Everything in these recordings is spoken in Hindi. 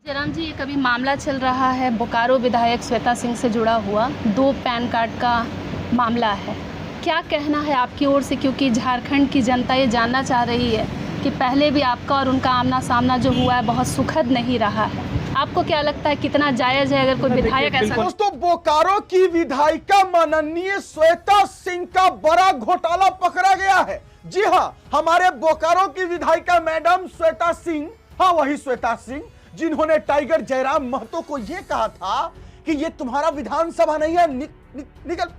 जयराम जी, एक अभी मामला चल रहा है बोकारो विधायक श्वेता सिंह से जुड़ा हुआ 2 पैन कार्ड का मामला है। क्या कहना है आपकी ओर से, क्योंकि झारखंड की जनता ये जानना चाह रही है कि पहले भी आपका और उनका आमना सामना जो हुआ है बहुत सुखद नहीं रहा है। आपको क्या लगता है कितना जायज़ है अगर कोई विधायक ऐसा? दोस्तों, बोकारो की विधायिका माननीय श्वेता सिंह का बड़ा घोटाला पकड़ा गया है। जी हाँ, हमारे बोकारो की विधायिका मैडम श्वेता सिंह, हाँ वही श्वेता सिंह, जिन्होंने टाइगर जयराम महतो को यह कहा था कि ये तुम्हारा विधानसभा नहीं है, निकल।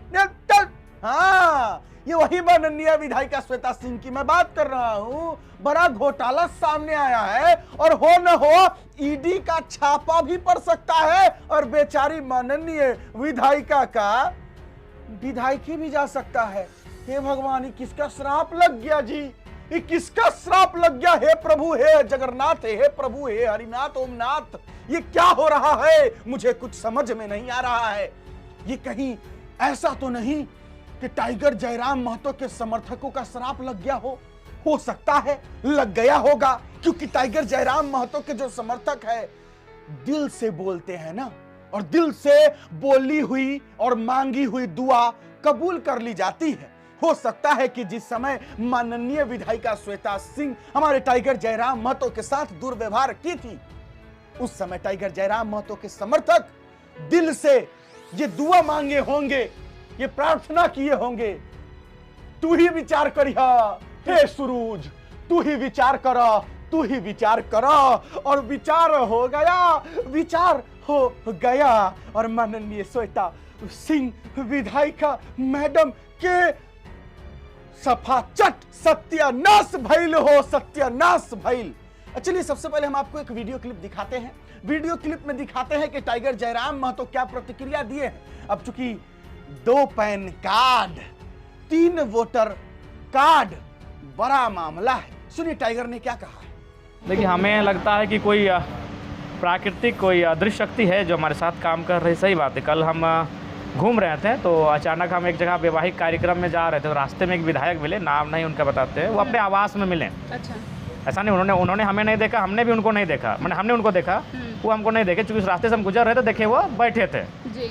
हाँ, ये वही माननीय विधायिका श्वेता सिंह की मैं बात कर रहा हूं। बड़ा घोटाला सामने आया है और हो न हो ईडी का छापा भी पड़ सकता है और बेचारी माननीय विधायिका का विधायकी भी जा सकता है। हे भगवान, ये किसका श्राप लग गया जी? ये किसका श्राप लग गया? हे प्रभु, हे जगन्नाथ, हे प्रभु, हे हरिनाथ, ओमनाथ, ये क्या हो रहा है? मुझे कुछ समझ में नहीं आ रहा है। ये कहीं ऐसा तो नहीं कि टाइगर जयराम महतो के समर्थकों का श्राप लग गया हो सकता है, लग गया होगा, क्योंकि टाइगर जयराम महतो के जो समर्थक है दिल से बोलते हैं ना, और दिल से बोली हुई और मांगी हुई दुआ कबूल कर ली जाती है। हो सकता है कि जिस समय माननीय विधायिका श्वेता सिंह हमारे टाइगर जयराम महतो के साथ दुर्व्यवहार की थी, उस समय टाइगर जयराम महतो के समर्थक दिल से ये दुआ मांगे होंगे, ये प्रार्थना किए होंगे, तू ही विचार करिहा हे सूरज, तू ही विचार करा, तू ही विचार करा। और विचार हो गया और माननीय श्वेता सिंह विधायिका मैडम के सफाचट सत्यानाश भइल हो, सत्यानाश भइल। चलिए, सबसे पहले हम आपको एक वीडियो क्लिप दिखाते हैं। वीडियो क्लिप में दिखाते हैं कि टाइगर जयराम महतो क्या प्रतिक्रिया दिए हैं। अब चूंकि 2 पैन कार्ड, 3 वोटर कार्ड, बड़ा मामला है। सुनिए टाइगर ने क्या कहा है। देखिए, हमें लगता है कि कोई प्राकृतिक कोई अदृश्य शक्ति है जो हमारे साथ काम कर रही। सही बात है। कल हम घूम रहे थे तो अचानक हम एक जगह वैवाहिक कार्यक्रम में जा रहे थे, तो रास्ते में एक विधायक मिले, नाम नहीं उनका बताते हैं, वो अपने आवास में मिले। अच्छा। ऐसा नहीं, उन्होंने हमें नहीं देखा, हमने भी उनको नहीं देखा, मैंने हमने उनको देखा, वो हमको नहीं देखे। चूँकि उस रास्ते से हम गुजर रहे थे, देखे वो बैठे थे,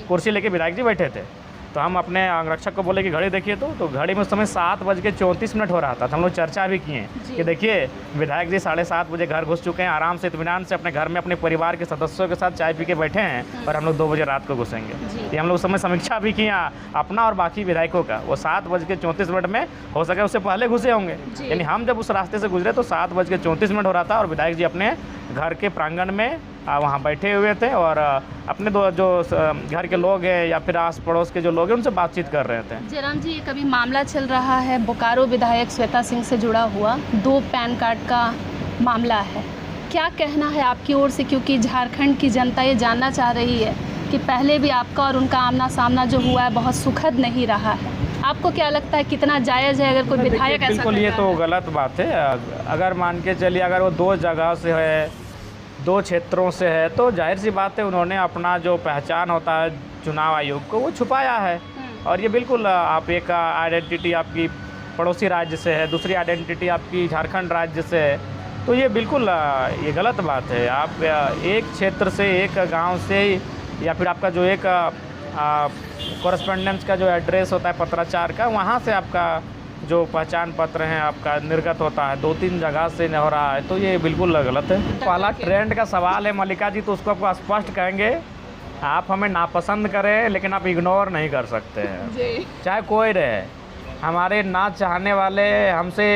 कुर्सी लेके विधायक जी बैठे थे। तो हम अपने अंगरक्षक को बोले कि घड़ी देखिए, तो घड़ी में उस समय 7:34 हो रहा था। तो हम लोग चर्चा भी किए कि देखिए विधायक जी 7:30 बजे घर घुस चुके हैं, आराम से इत्मीनान से अपने घर में अपने परिवार के सदस्यों के साथ चाय पी के बैठे हैं, और हम लोग 2 बजे रात को घुसेंगे। ये हम लोग उस समय समीक्षा भी किया अपना और बाकी विधायकों का। वो 7:34 में हो सके उससे पहले घुसे होंगे, यानी हम जब उस रास्ते से गुजरे तो 7:34 हो रहा था, और विधायक जी अपने घर के प्रांगण में वहाँ बैठे हुए थे और अपने जो घर के लोग हैं या फिर आस पड़ोस के जो लोग हैं उनसे बातचीत कर रहे थे। जयराम जी, एक अभी मामला चल रहा है बोकारो विधायक श्वेता सिंह से जुड़ा हुआ 2 पैन कार्ड का मामला है। क्या कहना है आपकी ओर से, क्योंकि झारखंड की जनता ये जानना चाह रही है कि पहले भी आपका और उनका आमना सामना जो हुआ है बहुत सुखद नहीं रहा है। आपको क्या लगता है कितना जायज़ है अगर कोई विधायक ऐसा? बिल्कुल, ये तो गलत बात है। अगर मान के चलिए अगर वो 2 जगह से है, 2 क्षेत्रों से है, तो जाहिर सी बात है उन्होंने अपना जो पहचान होता है चुनाव आयोग को वो छुपाया है। और ये बिल्कुल आप एक आइडेंटिटी आपकी पड़ोसी राज्य से है, दूसरी आइडेंटिटी आपकी झारखंड राज्य से है, तो ये बिल्कुल ये गलत बात है। आप एक क्षेत्र से, एक गांव से, या फिर आपका जो एक कॉरेस्पॉन्डेंस का जो एड्रेस होता है पत्राचार का, वहाँ से आपका जो पहचान पत्र है आपका निर्गत होता है, 2-3 जगह से नहीं हो रहा है, तो ये बिल्कुल गलत है। पहला ट्रेंड का सवाल है मल्लिका जी, तो उसको आपको स्पष्ट कहेंगे, आप हमें नापसंद करें लेकिन आप इग्नोर नहीं कर सकते हैं, चाहे कोई रहे। हमारे ना चाहने वाले, हमसे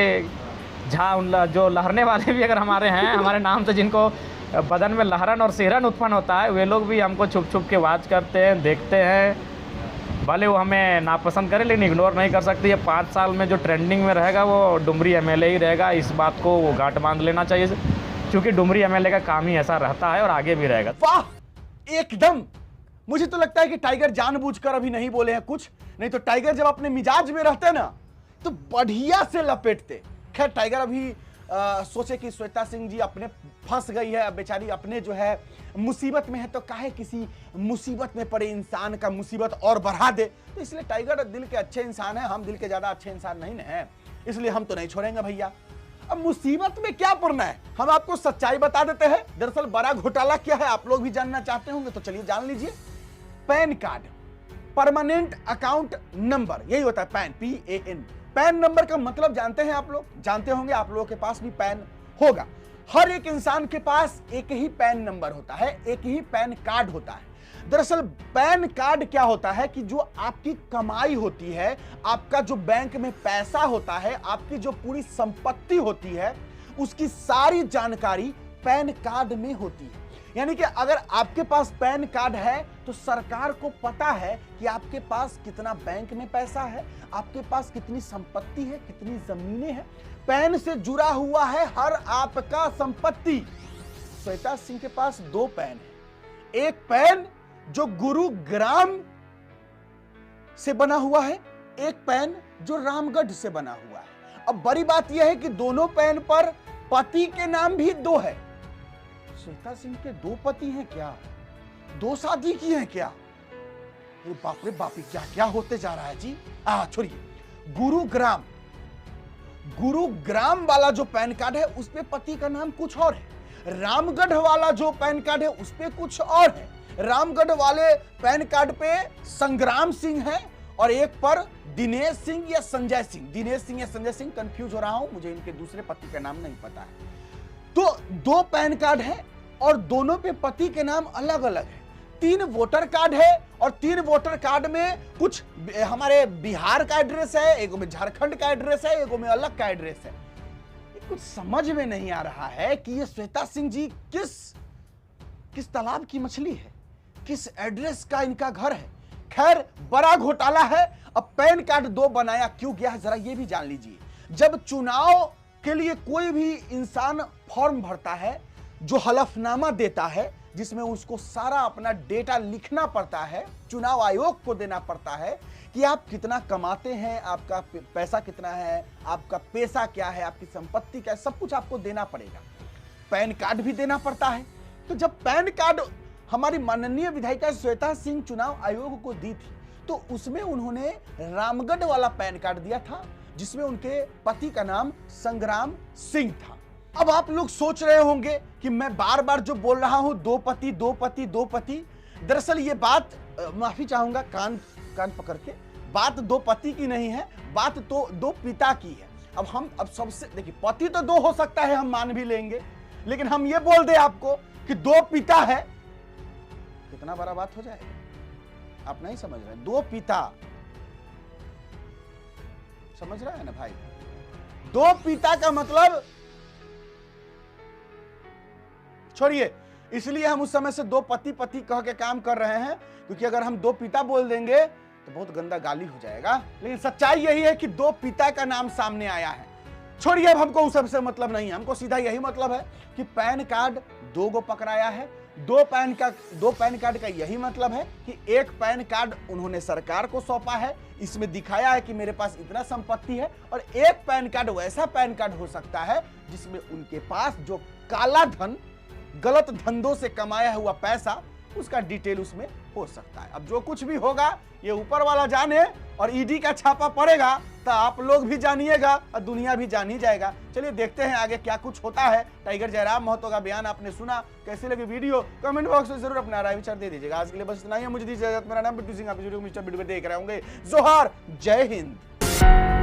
जो लहरने वाले भी अगर हमारे हैं, हमारे नाम से जिनको बदन में लहरन और सिहरन उत्पन्न होता है, वे लोग भी हमको छुप छुप के वाच करते हैं, देखते हैं। भले वो हमें नापसंद करे लेकिन इग्नोर नहीं कर सकते। ये 5 साल में जो ट्रेंडिंग में रहेगा वो डुमरी एमएलए ही रहेगा। इस बात को वो गांठ बांध लेना चाहिए, क्योंकि डुमरी एमएलए का काम ही ऐसा रहता है और आगे भी रहेगा। वाह, एकदम। मुझे तो लगता है कि टाइगर जानबूझकर अभी नहीं बोले हैं कुछ, नहीं तो टाइगर जब अपने मिजाज में रहते ना तो बढ़िया से लपेटते। खैर, टाइगर अभी सोचे कि श्वेता सिंह जी अपने फंस गई है, बेचारी अपने जो है मुसीबत में है, तो काहे किसी मुसीबत में पड़े इंसान का मुसीबत और बढ़ा दे। तो इसलिए टाइगर दिल के अच्छे इंसान है, हम दिल के ज्यादा अच्छे इंसान नहीं हैं, इसलिए हम तो नहीं छोड़ेंगे भैया। अब मुसीबत में क्या पड़ना है, हम आपको सच्चाई बता देते हैं। दरअसल बड़ा घोटाला क्या है आप लोग भी जानना चाहते होंगे, तो चलिए जान लीजिए। Pan card, permanent account number, यही होता है पैन, PAN। पैन नंबर का मतलब जानते हैं आप लोग, जानते होंगे, आप लोगों के पास भी पैन होगा। हर एक इंसान के पास एक ही पैन नंबर होता है, एक ही पैन कार्ड होता है। दरअसल पैन कार्ड क्या होता है कि जो आपकी कमाई होती है, आपका जो बैंक में पैसा होता है, आपकी जो पूरी संपत्ति होती है, उसकी सारी जानकारी पैन कार्ड में होती है। यानी कि अगर आपके पास पैन कार्ड है तो सरकार को पता है कि आपके पास कितना बैंक में पैसा है, आपके पास कितनी संपत्ति है, कितनी जमीनें हैं। पैन से जुड़ा हुआ है हर आपका संपत्ति। श्वेता सिंह के पास 2 पैन है। एक पैन जो गुरुग्राम से बना हुआ है, एक पैन जो रामगढ़ से बना हुआ है। अब बड़ी बात यह है कि दोनों पैन पर पति के नाम भी 2 है। श्वेता सिंह के 2 पति हैं क्या? 2 शादी की हैं क्या? अरे बाप रे बाप, क्या क्या होते जा रहा है जी। छोड़िए, गुरुग्राम वाला जो पैन कार्ड है उस पे पति का नाम कुछ और है। रामगढ़ वाला जो पैन कार्ड है उस पे कुछ और है। रामगढ़ वाले पैन कार्ड पे संग्राम सिंह है और एक पर दिनेश सिंह या संजय सिंह, दिनेश सिंह या संजय सिंह, कंफ्यूज हो रहा हूं, मुझे इनके दूसरे पति का नाम नहीं पता है। तो 2 पैन कार्ड है और दोनों पे पति के नाम अलग अलग है। 3 वोटर कार्ड है और 3 वोटर कार्ड में कुछ हमारे बिहार का एड्रेस है, एक में झारखंड का एड्रेस है, एक में अलग का एड्रेस है। कुछ समझ में नहीं आ रहा है कि ये श्वेता सिंह जी किस तालाब की मछली है, किस एड्रेस का इनका घर है। खैर, बड़ा घोटाला है। अब पैन कार्ड 2 बनाया क्यों गया है, जरा ये भी जान लीजिए। जब चुनाव के लिए कोई भी इंसान फॉर्म भरता है, जो हलफनामा देता है, जिसमें उसको सारा अपना डेटा लिखना पड़ता है, चुनाव आयोग को देना पड़ता है कि आप कितना कमाते हैं, आपका पैसा कितना है, आपका पेशा क्या है, आपकी संपत्ति क्या है, सब कुछ आपको देना पड़ेगा। पैन कार्ड भी देना पड़ता है। तो जब पैन कार्ड हमारी माननीय विधायिका श्वेता सिंह चुनाव आयोग को दी थी, तो उसमें उन्होंने रामगढ़ वाला पैन कार्ड दिया था, जिसमें उनके पति का नाम संग्राम सिंह था। अब आप लोग सोच रहे होंगे कि मैं बार बार जो बोल रहा हूं 2 पति 2 पति 2 पति, दरअसल ये बात, माफी चाहूंगा कान पकड़ के, बात 2 पति की नहीं है, बात तो 2 पिता की है। अब सबसे देखिए, पति तो 2 हो सकता है, हम मान भी लेंगे, लेकिन हम ये बोल दे आपको कि 2 पिता है, कितना बड़ा बात हो जाएगा। आप नहीं समझ रहे, 2 पिता, समझ रहा है ना भाई? 2 पिता का मतलब, छोड़िए, इसलिए हम उस समय से 2 पति कह के काम कर रहे हैं, क्योंकि अगर हम 2 पिता बोल देंगे तो बहुत गंदा गाली हो जाएगा। लेकिन सच्चाई यही है कि 2 पिता का नाम सामने आया है। छोड़िए, अब हमको उस सबसे मतलब नहीं है, हमको सीधा यही मतलब है कि पैन कार्ड 2 गो पकड़ाया है। 2 पैन कार्ड का यही मतलब है कि एक पैन कार्ड उन्होंने सरकार को सौंपा है, इसमें दिखाया है कि मेरे पास इतना संपत्ति है, और एक पैन कार्ड वैसा पैन कार्ड हो सकता है जिसमें उनके पास जो काला धन, गलत धंधों से कमाया हुआ पैसा, उसका डिटेल उसमें हो सकता है। अब जो कुछ भी होगा ये ऊपर वाला जाने, और ईडी का छापा पड़ेगा तो आप लोग भी जानिएगा और दुनिया भी जान ही जाएगा। चलिए देखते हैं आगे क्या कुछ होता है। टाइगर जयराम महतो का बयान आपने सुना, कैसे लगी वीडियो कमेंट बॉक्स में जरूर अपना राय विचार दे दीजिएगा। आज के लिए बस इतना ही है, मुझे दीजिए इजाजत। मेरा नाम बिट्टू सिंह, आप वीडियो को मिस्टर बिट्टू देख रहे होंगे। जोहार, जय हिंद।